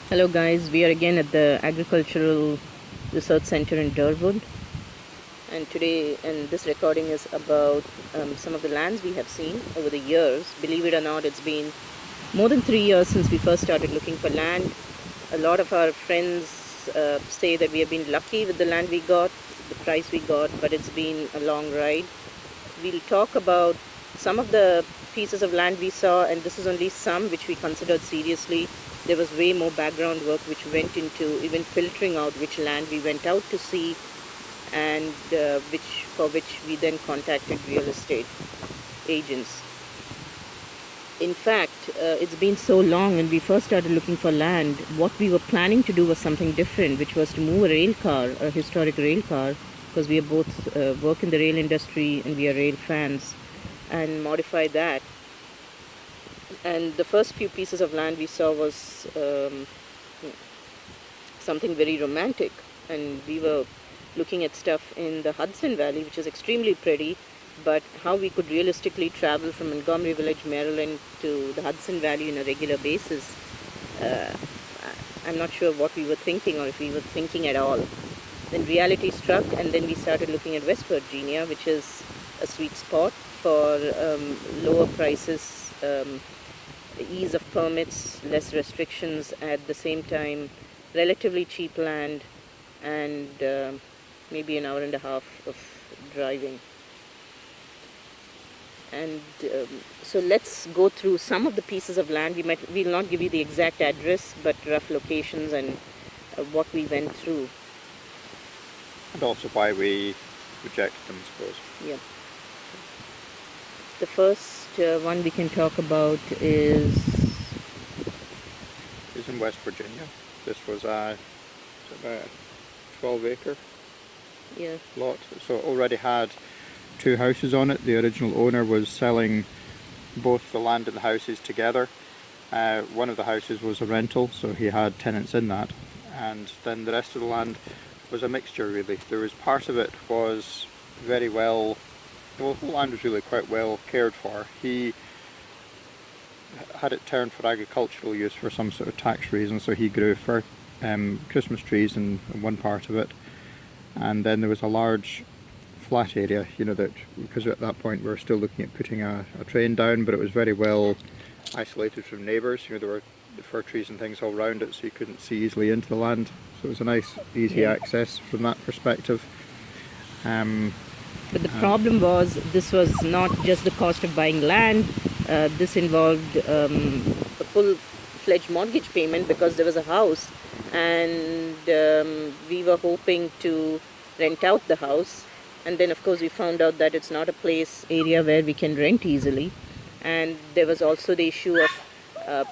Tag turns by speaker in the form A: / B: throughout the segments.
A: Hello guys, we are again at the Agricultural Research Center in Durwood, and today this recording is about some of the lands we have seen over the years. Believe it or not, it's been more than 3 years since we first started looking for land. A lot of our friends say that we have been lucky with the land we got, the price we got, but it's been a long ride. We'll talk about some of the pieces of land we saw, and this is only some which we considered seriously. There was way more background work which went into even filtering out which land we went out to see, and which we then contacted real estate agents. In fact, it's been so long when we first started looking for land, what we were planning to do was something different, which was to move a rail car, a historic rail car, because we are both work in the rail industry and we are rail fans, and modify that. And the first few pieces of land we saw was something very romantic, and we were looking at stuff in the Hudson Valley, which is extremely pretty, but how we could realistically travel from Montgomery Village, Maryland to the Hudson Valley on a regular basis, I'm not sure what we were thinking, or if we were thinking at all. Then reality struck, and then we started looking at West Virginia, which is a sweet spot for lower prices, ease of permits, less restrictions, at the same time relatively cheap land, and maybe an hour and a half of driving. And so let's go through some of the pieces of land. We'll not give you the exact address, but rough locations and what we went through.
B: And also why we rejected them, I suppose.
A: Yeah. The first one we can talk about is
B: in West Virginia. This was about a 12-acre lot. So it already had 2 houses on it. The original owner was selling both the land and the houses together. One of the houses was a rental, so he had tenants in that, and then the rest of the land was a mixture really. There was part of it was very well, the land was really quite well cared for. He had it turned for agricultural use for some sort of tax reason, so he grew for Christmas trees in one part of it, and then there was a large flat area, that because at that point we were still looking at putting a train down, but it was very well isolated from neighbours. There were the fir trees and things all around it, so you couldn't see easily into the land, so it was a nice easy access from that perspective.
A: But the problem was, this was not just the cost of buying land. This involved a full-fledged mortgage payment because there was a house, and we were hoping to rent out the house. And then, of course, we found out that it's not a area where we can rent easily. And there was also the issue of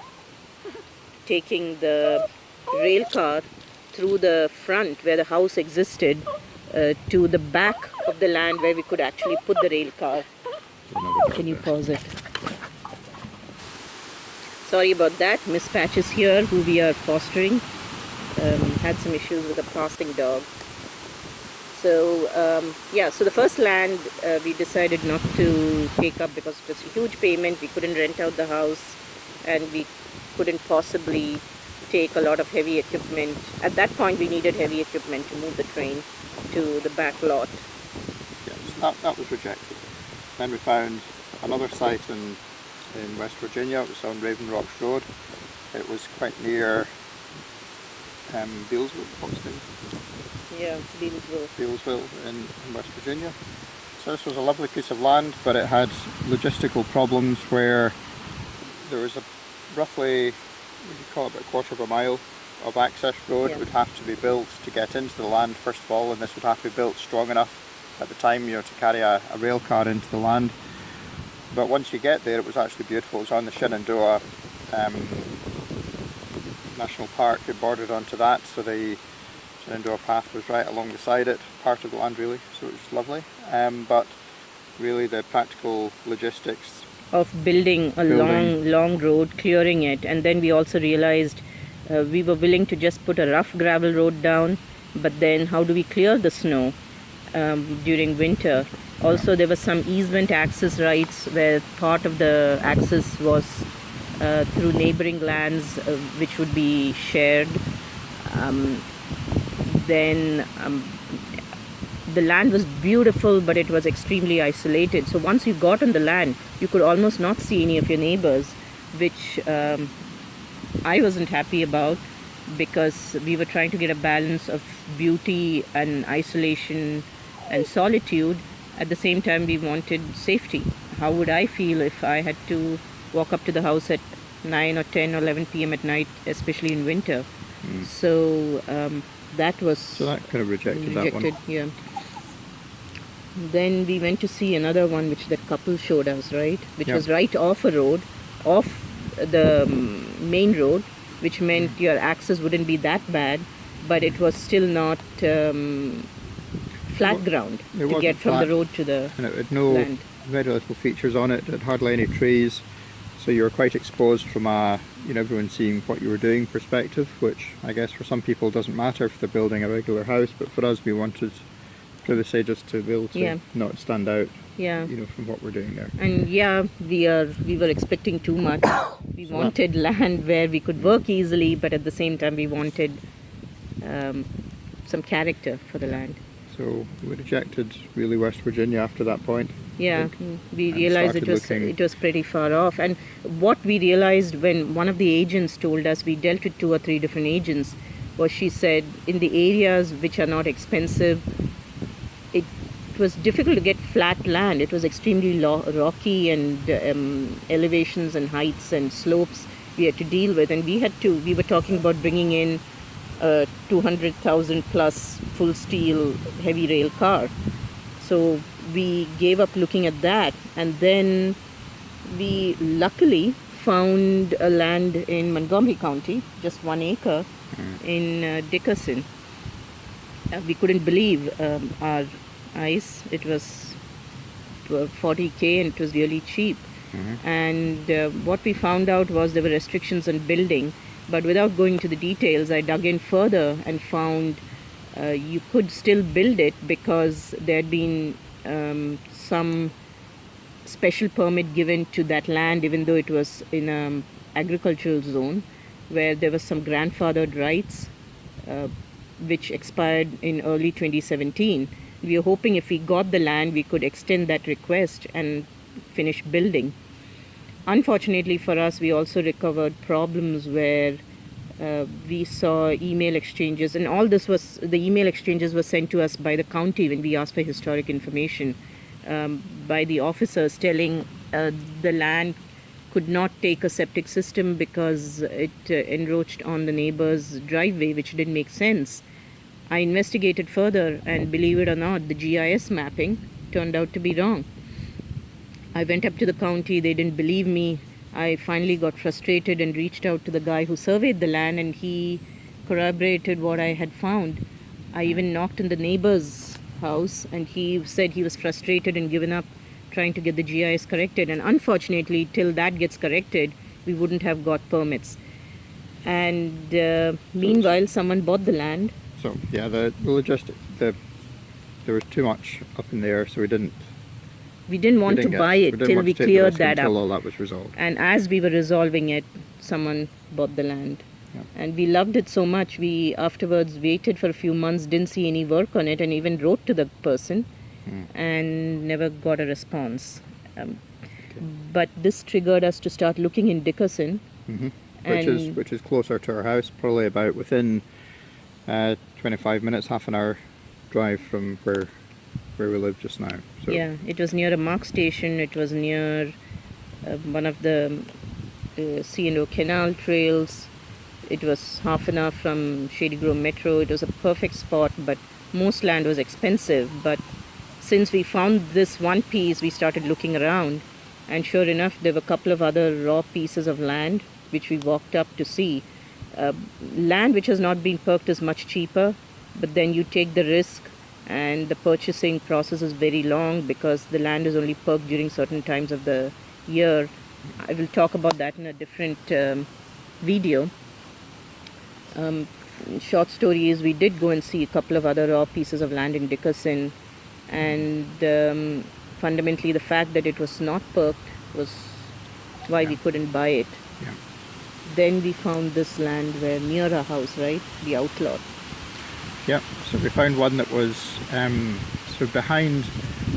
A: taking the rail car through the front where the house existed to the back of the land where we could actually put the rail car. Can you pause it? Sorry about that. Miss Patch is here, who we are fostering. Had some issues with a passing dog. So so the first land we decided not to take up because it was a huge payment. We couldn't rent out the house, and we couldn't possibly take a lot of heavy equipment. At that point we needed heavy equipment to move the train to the back lot.
B: Yeah, so that was rejected. Then we found another site in West Virginia. It was on Raven Rocks Road. It was quite near Bealsville,
A: Yeah,
B: Bealsville in West Virginia. So this was a lovely piece of land, but it had logistical problems where there was a roughly, we could call it about a quarter of a mile of access road would have to be built to get into the land first of all, and this would have to be built strong enough at the time to carry a rail car into the land. But once you get there, it was actually beautiful. It was on the Shenandoah National Park. It bordered onto that, so the Shenandoah Path was right along beside it, part of the land really, so it was lovely. But really the practical logistics
A: of building a long road, clearing it, and then we also realized we were willing to just put a rough gravel road down, but then how do we clear the snow during winter? Also, there was some easement access rights where part of the access was through neighboring lands which would be shared. Then the land was beautiful, but it was extremely isolated. So once you got on the land, you could almost not see any of your neighbors, which I wasn't happy about, because we were trying to get a balance of beauty and isolation and solitude. At the same time, we wanted safety. How would I feel if I had to walk up to the house at 9 or 10 or 11 p.m. at night, especially in winter? So that was...
B: So that kind of rejected that one.
A: Yeah. Then we went to see another one which that couple showed us, right? Which was right off a road, off the main road, which meant your access wouldn't be that bad, but it was still not flat ground to get from the road to the
B: and it had no
A: land.
B: Very little features on it. It had hardly any trees, so you were quite exposed from a everyone seeing what you were doing perspective, which I guess for some people doesn't matter if they're building a regular house, but for us we wanted privacy just to be able to not stand out. From what we're doing there.
A: And we were expecting too much. We wanted land where we could work easily, but at the same time we wanted some character for the land.
B: So we rejected really West Virginia after that point.
A: Yeah, we realized it was pretty far off. And what we realized when one of the agents told us, we dealt with 2 or 3 different agents, was she said in the areas which are not expensive, it was difficult to get flat land. It was extremely rocky, and elevations and heights and slopes we had to deal with. And we were talking about bringing in a 200,000 plus full steel heavy rail car. So we gave up looking at that, and then we luckily found a land in Montgomery County, just 1 acre in Dickerson. We couldn't believe our eyes. It was $40,000 and it was really cheap. And what we found out was there were restrictions on building, but without going into the details, I dug in further and found you could still build it because there had been some special permit given to that land, even though it was in an agricultural zone, where there was some grandfathered rights which expired in early 2017. We were hoping if we got the land, we could extend that request and finish building. Unfortunately for us, we also recovered problems where we saw email exchanges, and all this was, the email exchanges were sent to us by the county when we asked for historic information, by the officers telling the land could not take a septic system because it encroached on the neighbor's driveway, which didn't make sense. I investigated further, and believe it or not, the GIS mapping turned out to be wrong. I went up to the county, they didn't believe me. I finally got frustrated and reached out to the guy who surveyed the land, and he corroborated what I had found. I even knocked on the neighbor's house, and he said he was frustrated and given up trying to get the GIS corrected. And unfortunately, till that gets corrected, we wouldn't have got permits. And meanwhile, someone bought the land.
B: So yeah, the logistics, there was too much up in the air, so we didn't
A: want to buy it till we cleared that up.
B: Until all that was resolved.
A: And as we were resolving it, someone bought the land. Yeah. And we loved it so much, we afterwards waited for a few months, didn't see any work on it, and even wrote to the person and never got a response. But this triggered us to start looking in Dickerson.
B: Which is closer to our house, probably about within 25 minutes, half an hour drive from where we live just now. So.
A: Yeah, it was near a mark station. It was near one of the C&O canal trails. It was half an hour from Shady Grove Metro. It was a perfect spot, but most land was expensive. But since we found this one piece, we started looking around, and sure enough, there were a couple of other raw pieces of land which we walked up to see. Land which has not been perked is much cheaper, but then you take the risk, and the purchasing process is very long because the land is only perked during certain times of the year. I will talk about that in a different video. Short story is we did go and see a couple of other raw pieces of land in Dickerson, and fundamentally the fact that it was not perked was why we couldn't buy it.
B: Yeah.
A: Then we found this land where near our house, right? The outlot.
B: Yeah, so we found one that was sort of behind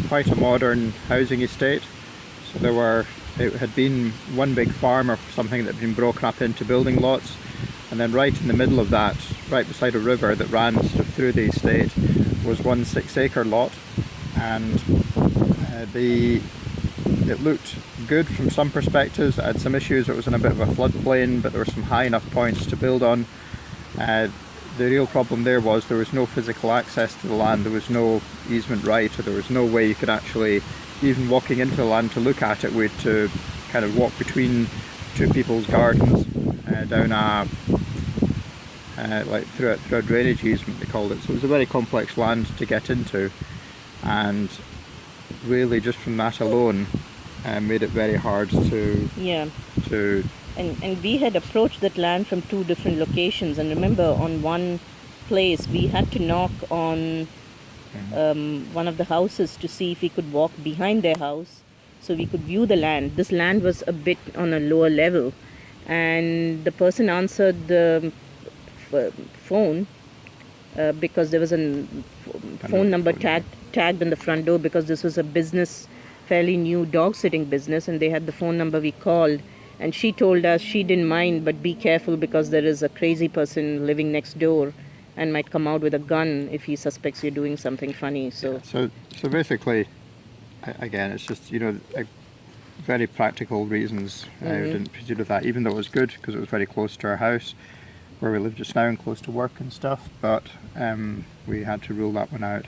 B: quite a modern housing estate. So it had been one big farm or something that had been broken up into building lots, and then right in the middle of that, right beside a river that ran sort of through the estate, was one 6-acre lot, and it looked good from some perspectives. It had some issues. It was in a bit of a floodplain, but there were some high enough points to build on. The real problem there was no physical access to the land. There was no easement right, or there was no way you could actually, even walking into the land to look at it, we had to kind of walk between two people's gardens down like through a drainage easement, they called it. So it was a very complex land to get into, and really just from that alone made it very hard to
A: And we had approached that land from 2 different locations, and remember, on one place we had to knock on one of the houses to see if we could walk behind their house so we could view the land. This land was a bit on a lower level, and the person answered the phone because there was a phone number tagged on the front door, because this was a business, fairly new dog sitting business, and they had the phone number. We called, and she told us she didn't mind, but be careful because there is a crazy person living next door and might come out with a gun if he suspects you're doing something funny. So
B: basically, again, it's just, very practical reasons. We didn't proceed with that, even though it was good because it was very close to our house where we live just now and close to work and stuff, but we had to rule that one out.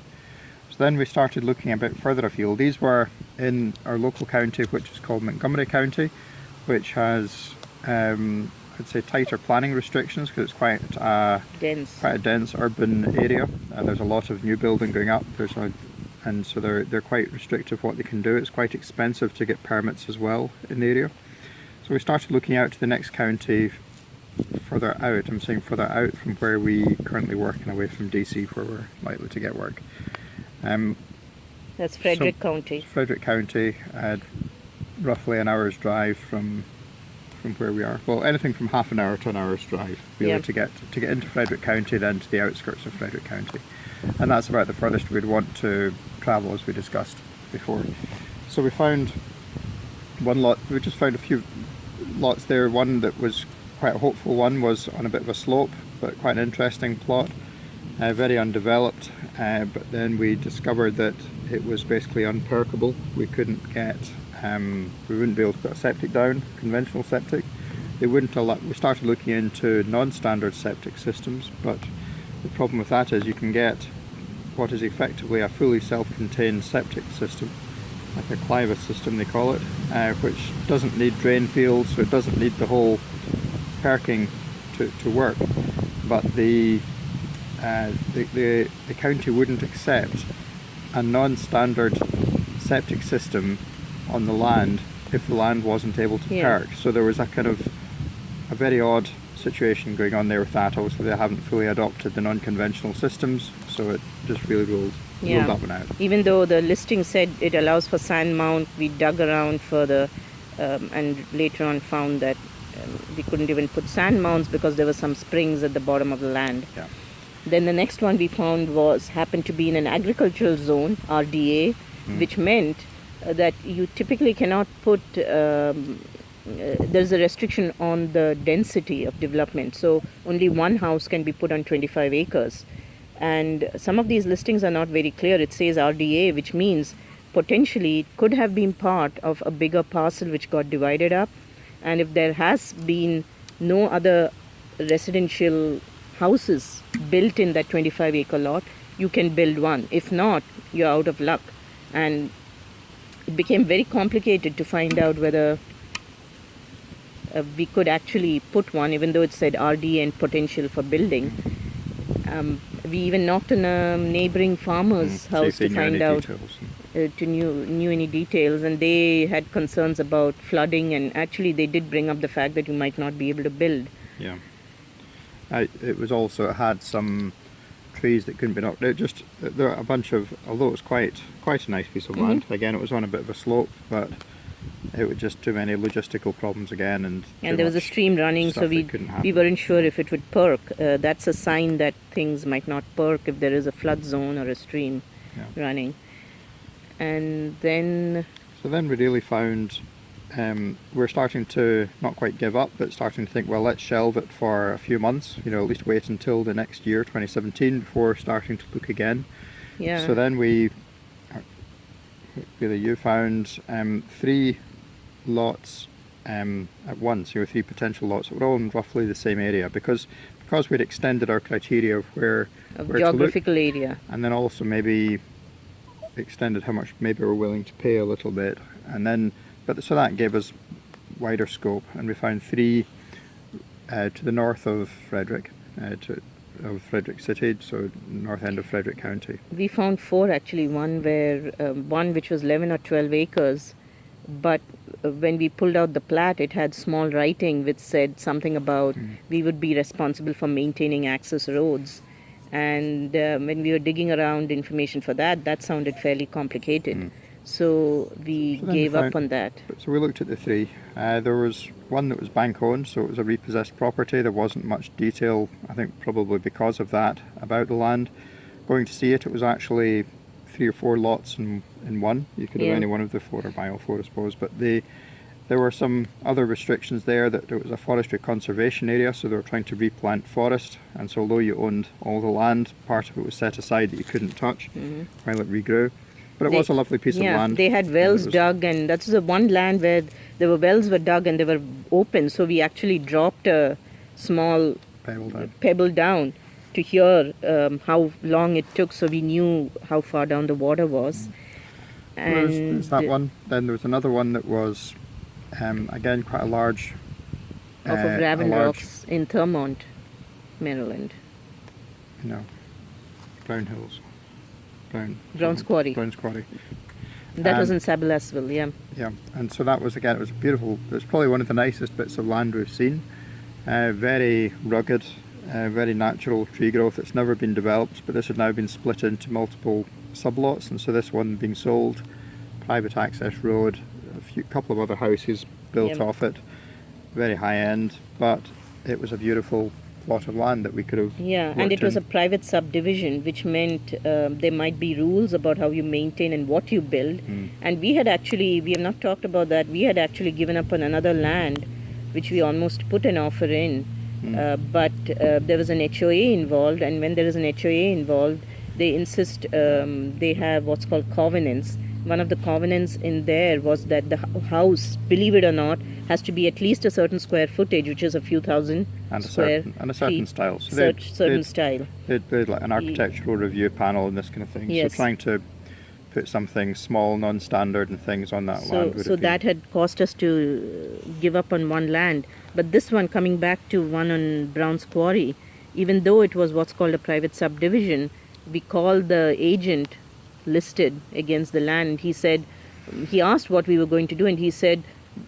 B: So then we started looking a bit further afield. These were in our local county, which is called Montgomery County, which has, I'd say, tighter planning restrictions because it's quite a dense urban area. There's a lot of new building going up. And so they're quite restrictive what they can do. It's quite expensive to get permits as well in the area. So we started looking out to the next county further out. I'm saying further out from where we currently work and away from DC, where we're likely to get work.
A: That's Frederick County.
B: Frederick County, roughly an hour's drive from where we are. Well, anything from half an hour to an hour's drive, really, to get into Frederick County, then to the outskirts of Frederick County. And that's about the furthest we'd want to travel, as we discussed before. So we found one lot. We just found a few lots there. One that was quite a hopeful one was on a bit of a slope, but quite an interesting plot. Very undeveloped, but then we discovered that it was basically unperkable. We couldn't get, we wouldn't be able to put a septic down, conventional septic. They wouldn't allow. We started looking into non-standard septic systems, but the problem with that is you can get what is effectively a fully self-contained septic system, like a Cliva system they call it, which doesn't need drain fields, so it doesn't need the whole perking to work. But the county wouldn't accept a non-standard septic system on the land if the land wasn't able to perk. So there was a kind of a very odd situation going on there with that. Obviously they haven't fully adopted the non-conventional systems, so it just really ruled that one out.
A: Even though the listing said it allows for sand mount, we dug around further and later on found that we couldn't even put sand mounts because there were some springs at the bottom of the land. Then the next one we found happened to be in an agricultural zone, RDA, which meant that you typically cannot put, there's a restriction on the density of development. So only one house can be put on 25 acres. And some of these listings are not very clear. It says RDA, which means potentially it could have been part of a bigger parcel which got divided up. And if there has been no other residential houses built in that 25-acre lot, you can build one. If not, you're out of luck. And it became very complicated to find out whether we could actually put one, even though it said RD and potential for building. We even knocked on a neighboring farmer's house to find out to knew any details, and they had concerns about flooding, and actually they did bring up the fact that you might not be able to build.
B: Yeah. It was also, it had some trees that couldn't be knocked out. Just there were a bunch of, although it was quite a nice piece of land. Again, it was on a bit of a slope, but it was just too many logistical problems again, and
A: there was a stream running, so we weren't sure if it would perk. That's a sign that things might not perk if there is a flood zone or a stream running. And then...
B: So then we really found we're starting to not quite give up, but starting to think, well, let's shelve it for a few months, at least wait until the next year, 2017, before starting to look again.
A: Yeah.
B: So then you found 3 lots at once, 3 potential lots that were all in roughly the same area, because we'd extended our criteria of where
A: geographical
B: to look,
A: area,
B: and then also maybe extended how much maybe we're willing to pay a little bit, and then so that gave us wider scope, and we found 3 to the north of Frederick, of Frederick City, so north end of Frederick County.
A: We found 4 actually. One which was 11 or 12 acres, but when we pulled out the plat, it had small writing which said something about we would be responsible for maintaining access roads. And when we were digging around information for that sounded fairly complicated. So we gave up on that.
B: So we looked at the 3. There was one that was bank owned, so it was a repossessed property. There wasn't much detail, I think probably because of that, about the land. Going to see it, it was actually 3 or 4 lots in one. You could have any one of the 4 or buy all 4, I suppose. But there were some other restrictions there, that it was a forestry conservation area, so they were trying to replant forest. And so although you owned all the land, part of it was set aside that you couldn't touch while it regrew. But it was a lovely piece of land.
A: They had wells dug, and that's the one land where there were wells were dug and they were open. So we actually dropped a small pebble down to hear how long it took, so we knew how far down the water was.
B: And there's that one. Then there was another one that was, again, quite a large...
A: off of Raven Rocks in Thurmont, Maryland.
B: Brown Hills.
A: Brown's Quarry. That was in Sabalasville,
B: Yeah, and so that was, again, it was beautiful. It was probably one of the nicest bits of land we've seen. Very rugged, very natural tree growth. It's never been developed, but this had now been split into multiple sublots, and so this one being sold, private access road, couple of other houses built off it, very high end, but it was a beautiful plot of land that we could have
A: and it was a private subdivision, which meant there might be rules about how you maintain and what you build. And we have not talked about that, we had actually given up on another land which we almost put an offer in, but there was an HOA involved, and when there is an HOA involved, they insist, they have what's called covenants. One of the covenants in there was that the house, believe it or not, has to be at least a certain square footage, which is a few thousand square feet.
B: And a certain style. So
A: certain style.
B: They'd like an architectural review panel and this kind of thing.
A: Yes.
B: So trying to put something small, non-standard and things on that land.
A: So that had caused us to give up on one land. But this one, coming back to one on Brown's Quarry, even though it was what's called a private subdivision, we called the agent listed against the land. He asked what we were going to do, and he said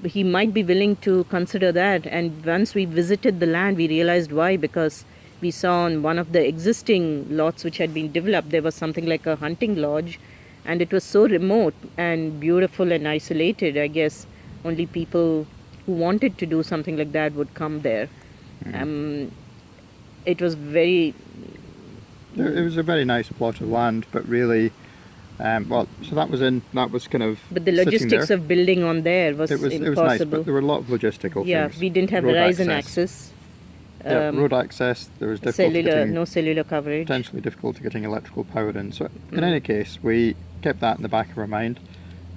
A: he might be willing to consider that. And once we visited the land, we realized why, because we saw on one of the existing lots which had been developed, there was something like a hunting lodge, and it was so remote and beautiful and isolated. I guess only people who wanted to do something like that would come there. It was very...
B: It was a very nice plot of land, but really... so that was kind of...
A: But the logistics of building on there was impossible.
B: It was nice, but there were a lot of logistical things.
A: Yeah, we didn't have Verizon access.
B: Road access, there was difficulty
A: no cellular coverage.
B: Potentially difficult to getting electrical power in. So in any case, we kept that in the back of our mind,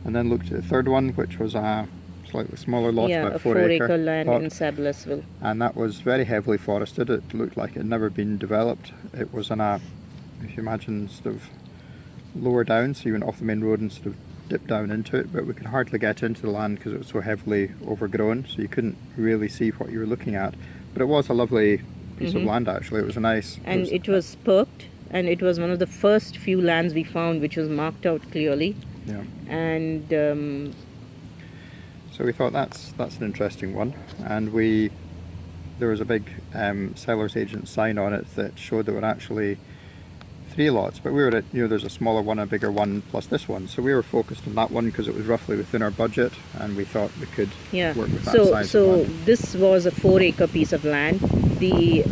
B: and then looked at the third one, which was a slightly smaller lot, about
A: a 4 acre land in Sabalasville.
B: And that was very heavily forested. It looked like it had never been developed. It was in a, if you imagine, sort of lower down, so you went off the main road and sort of dipped down into it, but we could hardly get into the land because it was so heavily overgrown, so you couldn't really see what you were looking at. But it was a lovely piece of land, actually. It was a nice...
A: And it was perked, and it was one of the first few lands we found which was marked out clearly.
B: Yeah.
A: And...
B: so we thought that's an interesting one, and there was a big seller's agent sign on it that showed there were actually 3 lots, but we were at, there's a smaller one, a bigger one, plus this one. So we were focused on that one because it was roughly within our budget, and we thought we could work with that size of land.
A: So this was a 4-acre piece of land. The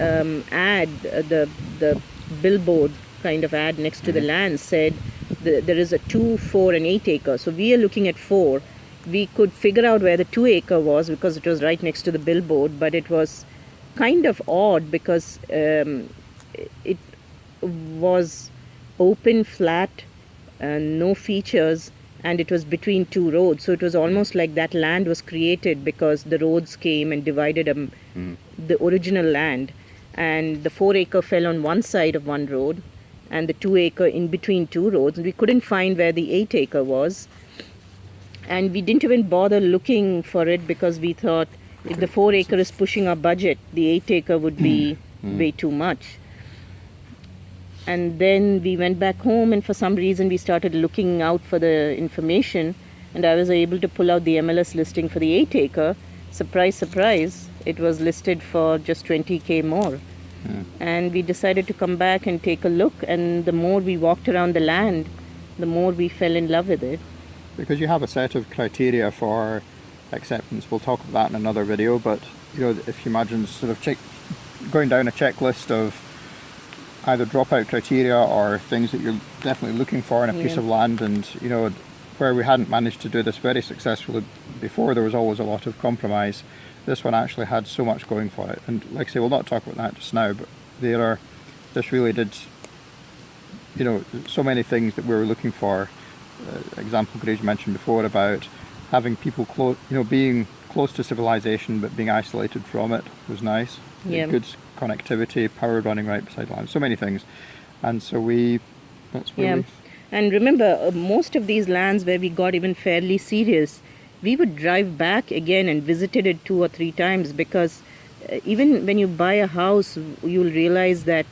A: the billboard kind of ad next to the land said there is a 2, 4, and 8 acre. So we are looking at 4. We could figure out where the 2 acre was because it was right next to the billboard, but it was kind of odd because it was open, flat, no features, and it was between 2 roads. So it was almost like that land was created because the roads came and divided the original land, and the 4 acre fell on one side of one road and the 2 acre in between 2 roads. We couldn't find where the 8 acre was, and we didn't even bother looking for it because we thought if the 4 acre is pushing our budget, the 8 acre would be way too much. And then we went back home, and for some reason we started looking out for the information, and I was able to pull out the MLS listing for the 8 acre. Surprise, surprise, it was listed for just 20K more. And we decided to come back and take a look, and the more we walked around the land, the more we fell in love with it.
B: Because you have a set of criteria for acceptance. We'll talk about that in another video, but if you imagine sort of going down a checklist of either dropout criteria or things that you're definitely looking for in a piece of land, and where we hadn't managed to do this very successfully before, there was always a lot of compromise. This one actually had so much going for it, and like I say, we'll not talk about that just now, but this really did so many things that we were looking for. Example Grace mentioned before about having people being close to civilization but being isolated from it was nice. Good connectivity, power running right beside land, so many things. And so that's where we...
A: And remember, most of these lands where we got even fairly serious, we would drive back again and visited it 2 or 3 times, because even when you buy a house, you'll realize that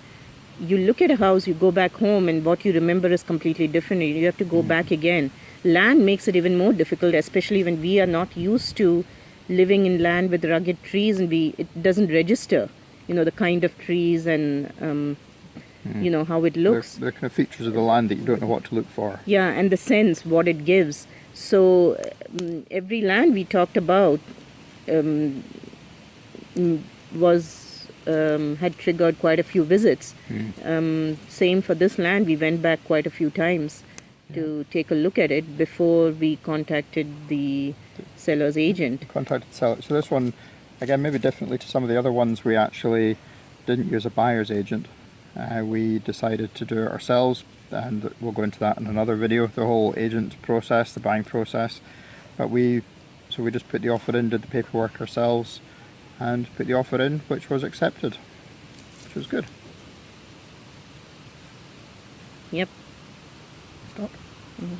A: you look at a house, you go back home, and what you remember is completely different. You have to go back again. Land makes it even more difficult, especially when we are not used to living in land with rugged trees, and it doesn't register, the kind of trees and how it looks.
B: There are kind of features of the land that you don't know what to look for.
A: Yeah, and the sense, what it gives. So every land we talked about had triggered quite a few visits. Same for this land. We went back quite a few times to take a look at it before we contacted the seller's agent.
B: Contacted the seller. So this one, again, maybe differently to some of the other ones, we actually didn't use a buyer's agent. We decided to do it ourselves, and we'll go into that in another video, the whole agent process, the buying process. But we just put the offer in, did the paperwork ourselves, and put the offer in, which was accepted, which was good.
A: Yep.
B: Stop.
A: Mm-hmm.